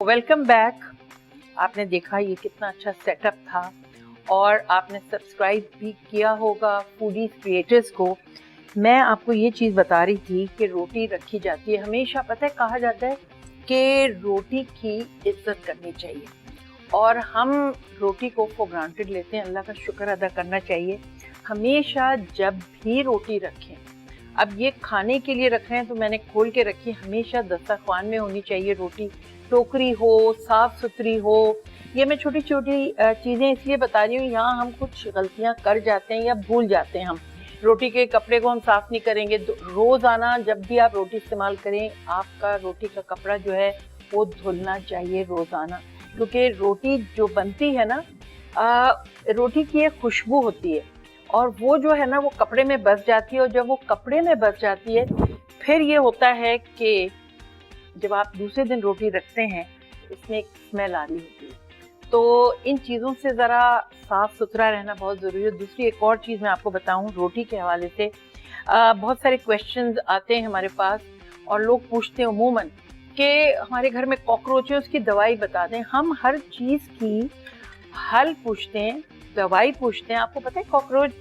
Welcome back. आपने देखा ये कितना अच्छा सेटअप था और आपने सब्सक्राइब भी किया होगा फूडीज क्रिएटर्स को। मैं आपको ये चीज़ बता रही थी कि रोटी रखी जाती है हमेशा, पता है कहा जाता है कि रोटी की इज्जत करनी चाहिए और हम रोटी को फॉर ग्रांटेड लेते हैं। अल्लाह का शुक्र अदा करना चाहिए। हमेशा जब भी रोटी रखें, अब ये खाने के लिए रख रहे हैं तो मैंने खोल के रखी, हमेशा दस्तरखान में होनी चाहिए रोटी, टोकरी हो, साफ सुथरी हो। ये मैं छोटी छोटी चीज़ें इसलिए बता रही हूँ, यहाँ हम कुछ गलतियाँ कर जाते हैं या भूल जाते हैं। हम रोटी के कपड़े को हम साफ नहीं करेंगे। रोज़ाना जब भी आप रोटी इस्तेमाल करें, आपका रोटी का कपड़ा जो है वो धुलना चाहिए रोज़ाना, क्योंकि रोटी जो बनती है ना, रोटी की एक खुशबू होती है और वो जो है ना वो कपड़े में बस जाती है, और जब वो कपड़े में बस जाती है फिर ये होता है कि जब आप दूसरे दिन रोटी रखते हैं तो इसमें एक स्मेल आ रही होती है। तो इन चीज़ों से ज़रा साफ़ सुथरा रहना बहुत ज़रूरी है। दूसरी एक और चीज़ मैं आपको बताऊं रोटी के हवाले से, बहुत सारे क्वेश्चंस आते हैं हमारे पास और लोग पूछते हैं उमूमन कि हमारे घर में कॉकरोच है, उसकी दवाई बता दें। हम हर चीज़ की हल पूछते हैं, दवाई पूछते हैं। आपको पता है कॉकरोच,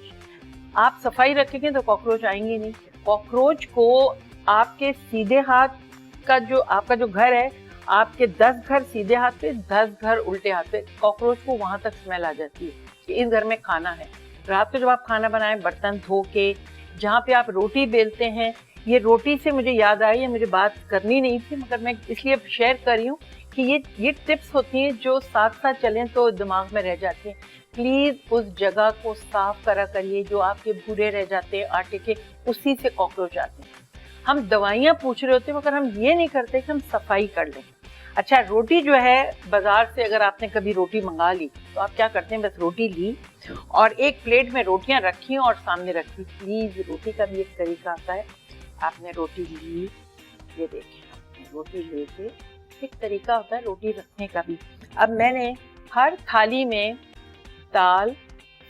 आप सफाई रखेंगे तो कॉकरोच आएंगे नहीं। कॉकरोच को आपके सीधे हाथ का जो आपका जो घर है, आपके 10 घर सीधे हाथ पे, 10 घर उल्टे हाथ पे, कॉकरोच को वहां तक स्मेल आ जाती है कि इस घर में खाना है। रात को जब आप खाना बनाएं, बर्तन धो के जहाँ पे आप रोटी बेलते हैं, ये रोटी से मुझे याद आई है, मुझे बात करनी नहीं थी मगर मैं इसलिए शेयर कर रही हूँ कि ये टिप्स होती हैं जो साथ साथ चलें तो दिमाग में रह जाती हैं। प्लीज़ उस जगह को साफ करा करिए जो आपके भूरे रह जाते हैं आटे के, उसी से कॉकरोच आते हैं। हम दवाइयाँ पूछ रहे होते हैं मगर हम ये नहीं करते कि हम सफाई कर लें। अच्छा, रोटी जो है बाजार से अगर आपने कभी रोटी मंगा ली तो आप क्या करते हैं, बस रोटी ली और एक प्लेट में रोटियां रखी और सामने रखी। प्लीज़ रोटी का भी एक तरीका आता है। आपने रोटी ली, ये देखिए रोटी लेके एक तरीका होता है रोटी रखने का भी। अब मैंने हर थाली में दाल,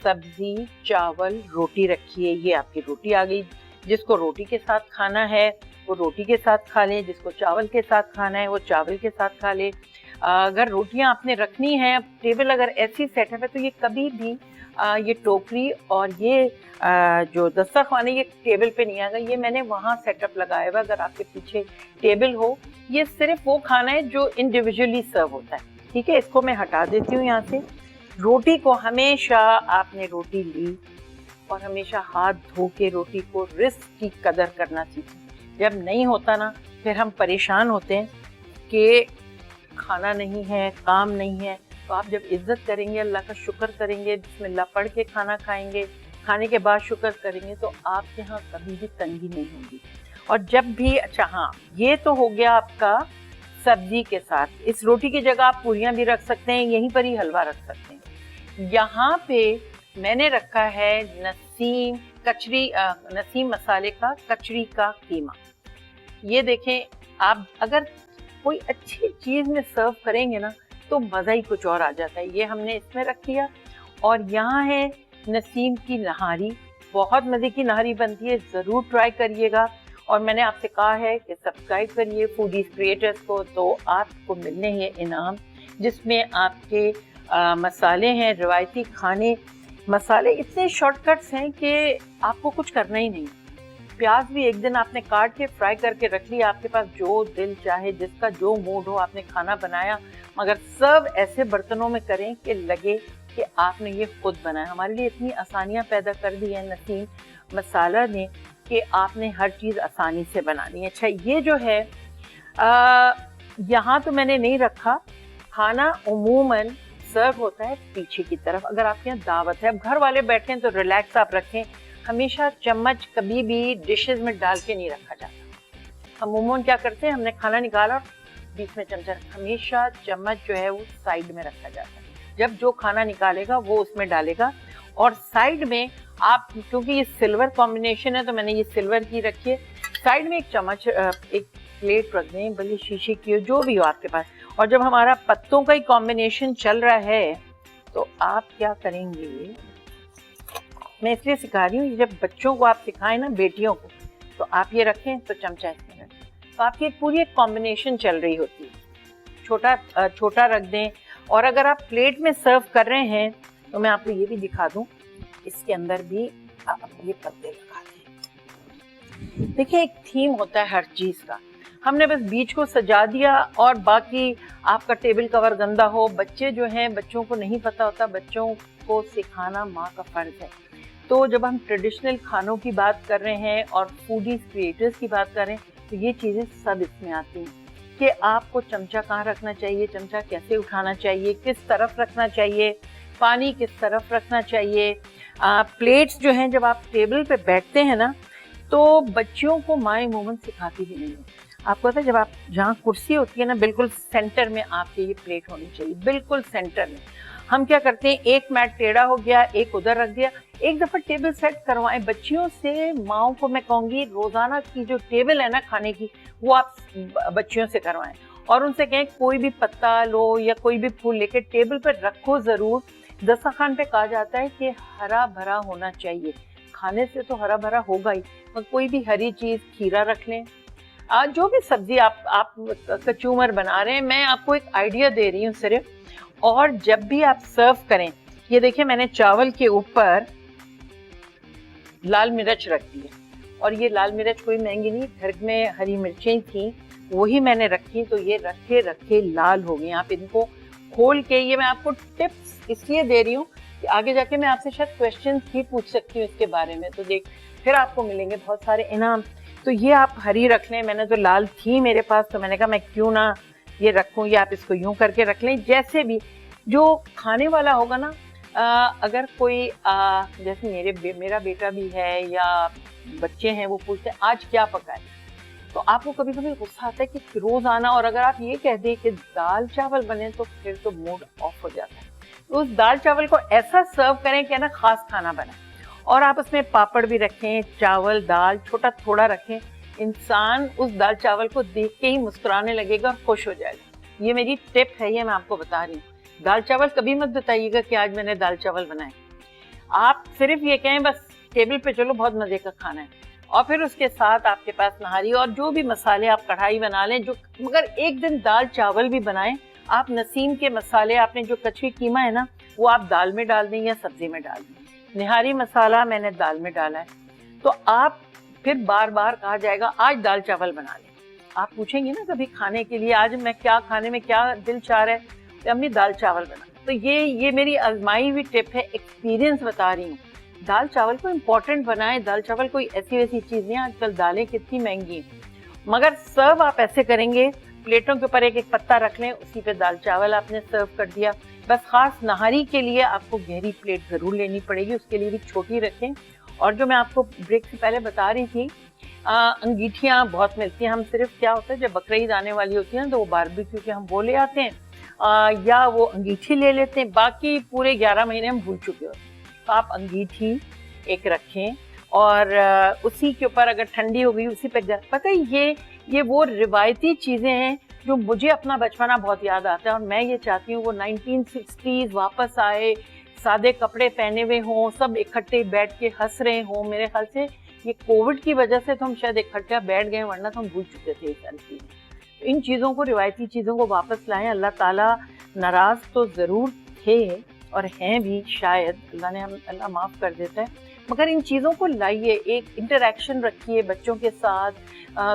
सब्जी, चावल, रोटी रखी है। ये आपकी रोटी आ गई। जिसको रोटी के साथ खाना है वो रोटी के साथ खा ले, जिसको चावल के साथ खाना है वो चावल के साथ खा ले। अगर रोटियां आपने रखनी है, टेबल अगर ऐसी सेटअप है तो ये कभी भी ये टोकरी और ये जो दस्तरखान है ये टेबल पे नहीं आएगा। ये मैंने वहाँ सेटअप लगाया हुआ। अगर आपके पीछे टेबल हो, ये सिर्फ वो खाना है जो इंडिविजुअली सर्व होता है। ठीक है, इसको मैं हटा देती हूँ यहाँ से। रोटी को हमेशा आपने रोटी ली और हमेशा हाथ धो के रोटी को, रिस्क की कदर करना सीखें। जब नहीं होता ना फिर हम परेशान होते हैं कि खाना नहीं है, काम नहीं है। तो आप जब इज्जत करेंगे, अल्लाह का शुक्र करेंगे, बिस्मिल्लाह पढ़ के खाना खाएंगे, खाने के बाद शुक्र करेंगे, तो आपके यहाँ कभी भी तंगी नहीं होगी। और जब भी, अच्छा हाँ, ये तो हो गया आपका सब्जी के साथ। इस रोटी की जगह आप पूरियाँ भी रख सकते हैं, यहीं पर ही हलवा रख सकते हैं। यहाँ पे मैंने रखा है नसीम नसीम मसाले का कचरी का कीमा। ये देखें, आप अगर कोई अच्छी चीज़ में सर्व करेंगे ना तो मज़ा ही कुछ और आ जाता है। ये हमने इसमें रख दिया। और यहाँ है नसीम की नहारी, बहुत मज़े की नहारी बनती है, ज़रूर ट्राई करिएगा। और मैंने आपसे कहा है कि सब्सक्राइब करिए फूडीज क्रिएटर्स को, तो आपको मिलने हैं इनाम, जिसमें आपके मसाले हैं, रिवायती खाने मसाले इतने शॉर्टकट्स हैं कि आपको कुछ करना ही नहीं। प्याज भी एक दिन आपने काट के फ्राई करके रख लिया, आपके पास जो दिल चाहे, जिसका जो मूड हो, आपने खाना बनाया, मगर सब ऐसे बर्तनों में करें कि लगे कि आपने ये खुद बनाया। हमारे लिए इतनी आसानियाँ पैदा कर दी है नसीम मसाला ने कि आपने हर चीज़ आसानी से बनानी है। अच्छा, ये जो है यहाँ तो मैंने नहीं रखा। खाना उमूमन सर्व होता है पीछे की तरफ। अगर आपके यहाँ दावत है, अब घर वाले बैठे हैं तो रिलैक्स आप रखें। हमेशा चम्मच कभी भी डिशेस में डाल के नहीं रखा जाता। हम उमूमन क्या करते हैं, हमने खाना निकाला, बीच में चमचा, हमेशा चम्मच जो है वो साइड में रखा जाता है। जब जो खाना निकालेगा वो उसमें डालेगा। और साइड में आप, क्योंकि ये सिल्वर कॉम्बिनेशन है तो मैंने ये सिल्वर की रखी है। साइड में एक चम्मच, एक प्लेट रख दें, भले शीशे की हो, जो भी हो आपके पास। और जब हमारा पत्तों का ही कॉम्बिनेशन चल रहा है तो आप क्या करेंगे, मैं इसलिए सिखा रही हूँ, जब बच्चों को आप सिखाएं ना, बेटियों को, तो आप ये रखें तो चमचा इसमें रखें, तो आपकी पूरी एक कॉम्बिनेशन चल रही होती है। छोटा रख दें। और अगर आप प्लेट में सर्व कर रहे हैं तो मैं आपको ये भी दिखा दूं, इसके अंदर भी आप ये पत्ते लगा दें। देखिए, एक थीम होता है हर चीज का। हमने बस बीच को सजा दिया और बाकी आपका टेबल कवर गंदा हो। बच्चे जो हैं, बच्चों को नहीं पता होता, बच्चों को सिखाना माँ का फर्ज है। तो जब हम ट्रेडिशनल खानों की बात कर रहे हैं और फूडीज क्रिएटर्स की बात कर रहे हैं तो ये चीज़ें सब इसमें आती हैं कि आपको चमचा कहाँ रखना चाहिए, चमचा कैसे उठाना चाहिए, किस तरफ रखना चाहिए, पानी किस तरफ रखना चाहिए। प्लेट्स जो हैं, जब आप टेबल पे बैठते हैं ना तो बच्चियों को माएँ अमूमन सिखाती भी नहीं है। आपको पता है, जब आप जहाँ कुर्सी होती है ना, बिल्कुल सेंटर में आपके ये प्लेट होनी चाहिए, बिल्कुल सेंटर में। हम क्या करते हैं, एक मैट टेढ़ा हो गया, एक उधर रख दिया। एक दफा टेबल सेट करवाएं बच्चियों से। माओ को मैं कहूँगी रोजाना की जो टेबल है ना खाने की, वो आप बच्चियों से करवाएं और उनसे कहें कोई भी पत्ता लो या कोई भी फूल लेके टेबल पर रखो जरूर। दस्तरखान पे कहा जाता है कि हरा भरा होना चाहिए, खाने से तो हरा भरा होगा ही, और कोई भी हरी चीज, खीरा रख लें, जो भी सब्जी आप कचूमर बना रहे हैं। मैं आपको एक आइडिया दे रही हूँ सिर्फ। और जब भी आप सर्व करें, ये देखिए मैंने चावल के ऊपर लाल मिर्च रख दी है, और ये लाल मिर्च कोई महंगी नहीं, घर में हरी मिर्चें थी वही मैंने रखी, तो ये रखे रखे लाल हो गए। आप इनको खोल के, ये मैं आपको टिप्स इसलिए दे रही हूँ कि आगे जाके मैं आपसे शायद क्वेश्चन भी पूछ सकती हूँ इसके बारे में, तो देख फिर आपको मिलेंगे बहुत सारे इनाम। तो ये आप हरी रख लें, मैंने तो लाल थी मेरे पास तो मैंने कहा मैं क्यों ना ये रखूं, या आप इसको यूं करके रख लें। जैसे भी जो खाने वाला होगा ना, अगर कोई जैसे मेरा बेटा भी है या बच्चे हैं, वो पूछते हैं आज क्या पकाए, तो आपको कभी कभी गुस्सा आता है कि रोज आना, और अगर आप ये कह दें कि दाल चावल बने तो फिर तो मूड ऑफ हो जाता है। तो उस दाल चावल को ऐसा सर्व करें कि ना खास खाना बने, और आप उसमें पापड़ भी रखें, चावल दाल छोटा थोड़ा रखें। इंसान उस दाल चावल को देख के ही मुस्कुराने लगेगा और खुश हो जाएगा। ये मेरी टिप है, ये मैं आपको बता रही हूँ। दाल चावल कभी मत बताइएगा कि आज मैंने दाल चावल बनाए। आप सिर्फ ये कहें बस टेबल पे चलो बहुत मजे का खाना है, और फिर उसके साथ आपके पास नहारी और जो भी मसाले, आप कढ़ाई बना लें जो, मगर एक दिन दाल चावल भी बनाएं आप। नसीम के मसाले, आपने जो कच्ची कीमा है ना, वो आप दाल में डाल दें या सब्जी में डाल दें। निहारी मसाला मैंने दाल में डाला है, तो आप फिर बार बार कहा जाएगा आज दाल चावल बना लें। आप पूछेंगे ना कभी खाने के लिए, आज मैं क्या खाने में क्या दिल चाह रहा है, तो अम्मी दाल चावल बना। तो ये मेरी आजमाई हुई टिप है, एक्सपीरियंस बता रही हूँ। दाल चावल को इम्पोर्टेंट बनाएं। दाल चावल कोई ऐसी वैसी चीज़ नहीं, आजकल दालें कितनी महंगी हैं, मगर सर्व आप ऐसे करेंगे, प्लेटों के ऊपर एक एक पत्ता रख लें, उसी पे दाल चावल आपने सर्व कर दिया। बस खास नहारी के लिए आपको गहरी प्लेट ज़रूर लेनी पड़ेगी, उसके लिए भी छोटी रखें। और जो मैं आपको ब्रेक से पहले बता रही थी, अंगीठियाँ बहुत मिलती हैं। हम सिर्फ क्या होता है, जब बकरीद आने वाली होती है ना, तो वो बारबेक्यू के हम वो ले आते हैं, या वो अंगीठी ले लेते हैं। बाकी पूरे 11 महीने हम भूल चुके होते हैं। तो आप अंगीठी एक रखें, और उसी के ऊपर अगर ठंडी हो गई उसी पे पता है, ये वो रिवायती चीज़ें हैं जो मुझे अपना बचपना बहुत याद आता है, और मैं ये चाहती हूँ वो 1960s वापस आए, सादे कपड़े पहने हुए हों, सब इकट्ठे बैठ के हंस रहे हों। मेरे ख्याल से ये कोविड की वजह से तो हम शायद इकट्ठा बैठ गए, वरना तो हम भूल चुके थे ये सारी चीज़ें। तो इन चीज़ों को, रिवायती चीज़ों को वापस लाएं। अल्लाह ताला नाराज़ तो ज़रूर थे और हैं भी, शायद अल्लाह माफ़ कर देता है, मगर इन चीज़ों को लाइए, एक इंटरेक्शन रखिए बच्चों के साथ,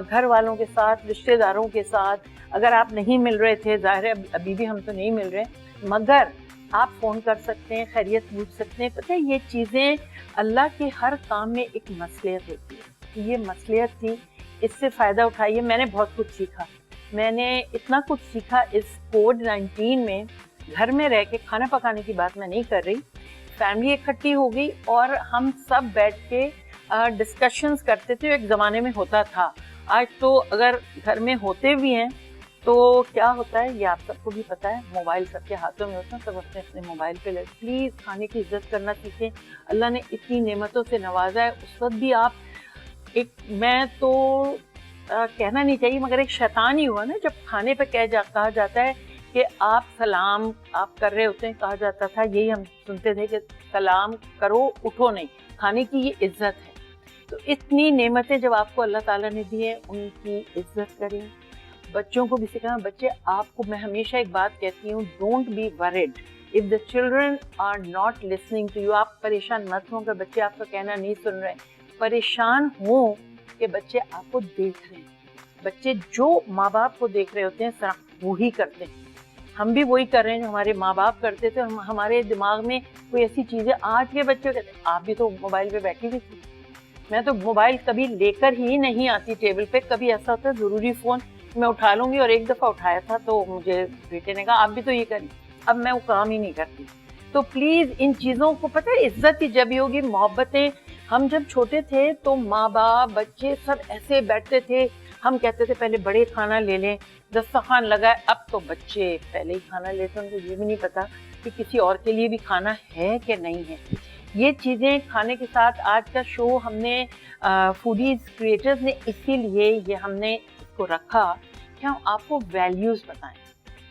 घर वालों के साथ, रिश्तेदारों के साथ। अगर आप नहीं मिल रहे थे, जाहिर है अभी भी हम तो नहीं मिल रहे, मगर आप फ़ोन कर सकते हैं, खैरियत पूछ सकते हैं। पता है, ये चीज़ें अल्लाह के हर काम में एक मसलियत होती है, ये मसलियत थी, इससे फ़ायदा उठाइए। मैंने बहुत कुछ सीखा, मैंने इतना कुछ सीखा इस कोविड-19 में। घर में रह के खाना पकाने की बात मैं नहीं कर रही, फैमिली इकट्ठी हो गई और हम सब बैठ के डिस्कशंस करते थे, एक ज़माने में होता था। आज तो अगर घर में होते भी हैं तो क्या होता है, ये आप सबको भी पता है, मोबाइल सबके हाथों में होता है, सब अपने अपने मोबाइल पे लगे। प्लीज़ खाने की इज्जत करना सीखें। अल्लाह ने इतनी नेमतों से नवाजा है, उस वक्त भी आप मैं तो कहना नहीं चाहिए, मगर एक शैतान ही हुआ ना, जब खाने पे कहा जाता है कि आप सलाम आप कर रहे होते हैं, कहा जाता था, यही हम सुनते थे कि सलाम करो, उठो नहीं, खाने की ये इज्जत है। तो इतनी नेमतें जब आपको अल्लाह ताला ने दी है, उनकी इज्जत करें, बच्चों को भी सिखाना। बच्चे, आपको मैं हमेशा एक बात कहती हूँ, don't be worried if the children are not listening to you. आप परेशान मत हो अगर बच्चे आपका कहना नहीं सुन रहे, परेशान हो कि बच्चे आपको देख रहे हैं। बच्चे जो माँ बाप को देख रहे होते हैं सिर्फ वो ही करते हैं। हम भी वही कर रहे हैं जो हमारे माँ बाप करते थे। हमारे दिमाग में कोई ऐसी चीजें, आज के बच्चे कहते हैं आप भी तो मोबाइल पे बैठी हुई थी। मैं तो मोबाइल कभी लेकर ही नहीं आती टेबल पे। कभी ऐसा होता है जरूरी फोन मैं उठा लूंगी, और एक दफा उठाया था तो मुझे बेटे ने कहा आप भी तो ये करिए। अब मैं वो काम ही नहीं करती। तो प्लीज इन चीजों को, पता है इज्जत ही जब होगी, मोहब्बतें। हम जब छोटे थे तो माँ बाप बच्चे सब ऐसे बैठते थे, हम कहते थे पहले बड़े खाना ले लें, दस्तरखान लगाए। अब तो बच्चे पहले ही खाना लेते हैं, उनको ये भी नहीं पता कि किसी और के लिए भी खाना है कि नहीं है। ये चीज़ें खाने के साथ आज का शो हमने फूडीज क्रिएटर्स ने इसीलिए ये हमने इसको रखा कि हम आपको वैल्यूज़ बताएं,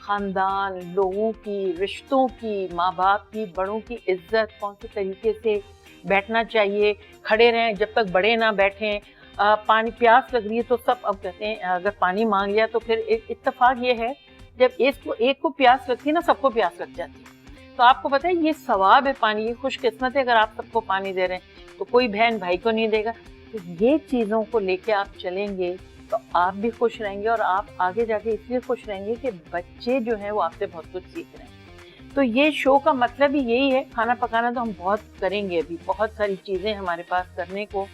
ख़ानदान, लोगों की, रिश्तों की, माँ बाप की, बड़ों की इज्जत, कौन से तरीके से बैठना चाहिए, खड़े रहें जब तक बड़े ना बैठें। पानी प्यास लग रही है तो सब, अब कहते हैं अगर पानी मांग लिया तो फिर इत्तेफाक ये है जब एक को प्यास लगती है ना, सबको प्यास लग जाती है। तो आपको पता है ये सवाब है पानी, ये खुशकिस्मत है अगर आप सबको पानी दे रहे हैं, तो कोई बहन भाई को नहीं देगा। तो ये चीज़ों को लेके आप चलेंगे तो आप भी खुश रहेंगे, और आप आगे जाके इसलिए खुश रहेंगे कि बच्चे जो हैं वो आपसे बहुत कुछ सीख रहे हैं। तो ये शो का मतलब ही यही है। खाना पकाना तो हम बहुत करेंगे, अभी बहुत सारी चीज़ें हमारे पास करने को,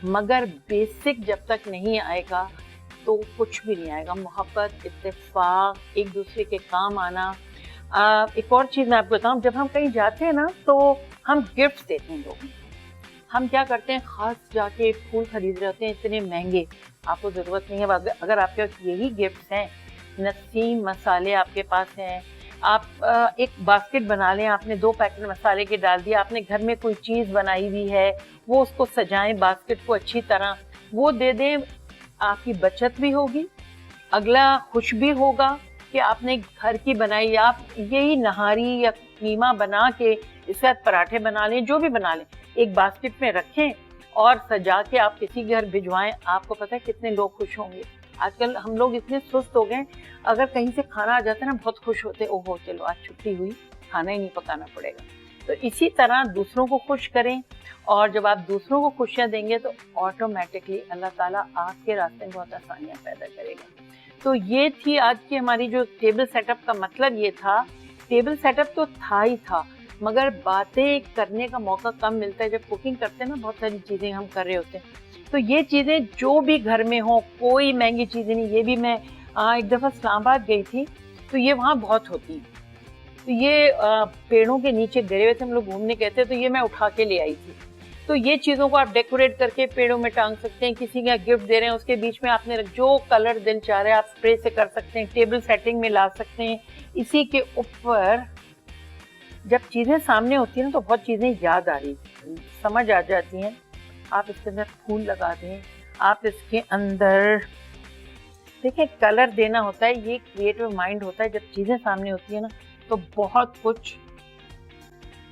मगर बेसिक जब तक नहीं आएगा तो कुछ भी नहीं आएगा। मोहब्बत, इत्तेफाक, एक दूसरे के काम आना। एक और चीज़ मैं आपको बताऊँ, जब हम कहीं जाते हैं ना तो हम गिफ्ट देते हैं लोगों को। हम क्या करते हैं, ख़ास जाके फूल खरीद रहे होते हैं इतने महंगे, आपको ज़रूरत नहीं है। अगर आपके पास यही गिफ्ट हैं, नसीम मसाले आपके पास हैं, आप एक बास्केट बना लें, आपने 2 पैकेट मसाले के डाल दिया, आपने घर में कोई चीज़ बनाई हुई है, वो उसको सजाएं बास्केट को अच्छी तरह, वो दे दें, आपकी बचत भी होगी, अगला खुश भी होगा कि आपने घर की बनाई। आप यही नहारी या कीमा बना के इसके साथ पराठे बना लें, जो भी बना लें, एक बास्केट में रखें और सजा के आप किसी घर भिजवाएं। आपको पता है कितने लोग खुश होंगे। आजकल हम लोग इतने सुस्त हो गए, अगर कहीं से खाना आ जाता है ना बहुत खुश होते, ओहो चलो आज छुट्टी हुई, खाना ही नहीं पकाना पड़ेगा। तो इसी तरह दूसरों को खुश करें, और जब आप दूसरों को खुशियाँ देंगे तो ऑटोमेटिकली अल्लाह ताला आपके रास्ते में बहुत आसानियाँ पैदा करेगा। तो ये थी आज की हमारी जो टेबल सेटअप का मतलब ये था। टेबल सेटअप तो था ही था, मगर बातें करने का मौका कम मिलता है। जब कुकिंग करते हैं ना, बहुत सारी चीज़ें हम कर रहे होते हैं, तो ये चीज़ें जो भी घर में हो, कोई महंगी चीज़ें नहीं। ये भी मैं एक दफ़ा इस्लामाबाद गई थी तो ये वहाँ बहुत होती है। तो ये पेड़ों के नीचे गिरे हुए थे, हम लोग घूमने गए थे, तो ये मैं उठा के ले आई थी। तो ये चीज़ों को आप डेकोरेट करके पेड़ों में टांग सकते हैं। किसी का गिफ्ट दे रहे हैं उसके बीच में आपने जो कलर दिल चाह रहे हैं आप स्प्रे से कर सकते हैं, टेबल सेटिंग में ला सकते हैं। इसी के ऊपर जब चीज़ें सामने होती हैं ना तो बहुत चीज़ें याद आ रही, समझ आ जाती हैं। आप इसके अंदर फूल लगा दें, आप इसके अंदर देखिए कलर देना होता है, ये क्रिएटिव माइंड होता है। जब चीज़ें सामने होती है ना तो बहुत कुछ।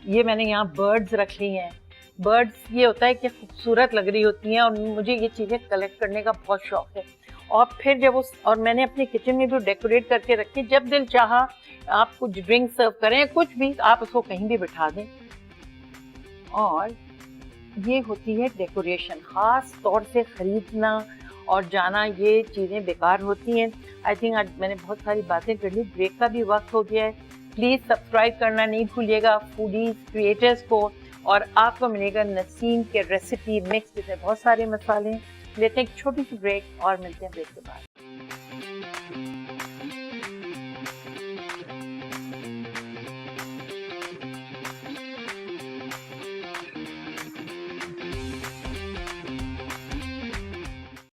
ये मैंने यहाँ बर्ड्स रख ली हैं। बर्ड्स ये होता है कि खूबसूरत लग रही होती हैं, और मुझे ये चीज़ें कलेक्ट करने का बहुत शौक है। और फिर जब और मैंने अपने किचन में भी डेकोरेट करके रखी, जब दिल चाहा आप कुछ ड्रिंक सर्व करें, कुछ भी, आप उसको कहीं भी बिठा दें। और ये होती है डेकोरेशन। ख़ास तौर से ख़रीदना और जाना, ये चीज़ें बेकार होती हैं। आई थिंक आज मैंने बहुत सारी बातें कर ली, ब्रेक का भी वक्त हो गया है। प्लीज़ सब्सक्राइब करना नहीं भूलिएगा फूडीज क्रिएटर्स को, और आपको मिलेगा नसीम के रेसिपी मिक्स, जिसमें बहुत सारे मसाले। लेते हैं एक छोटी सी ब्रेक और मिलते हैं ब्रेक के बाद।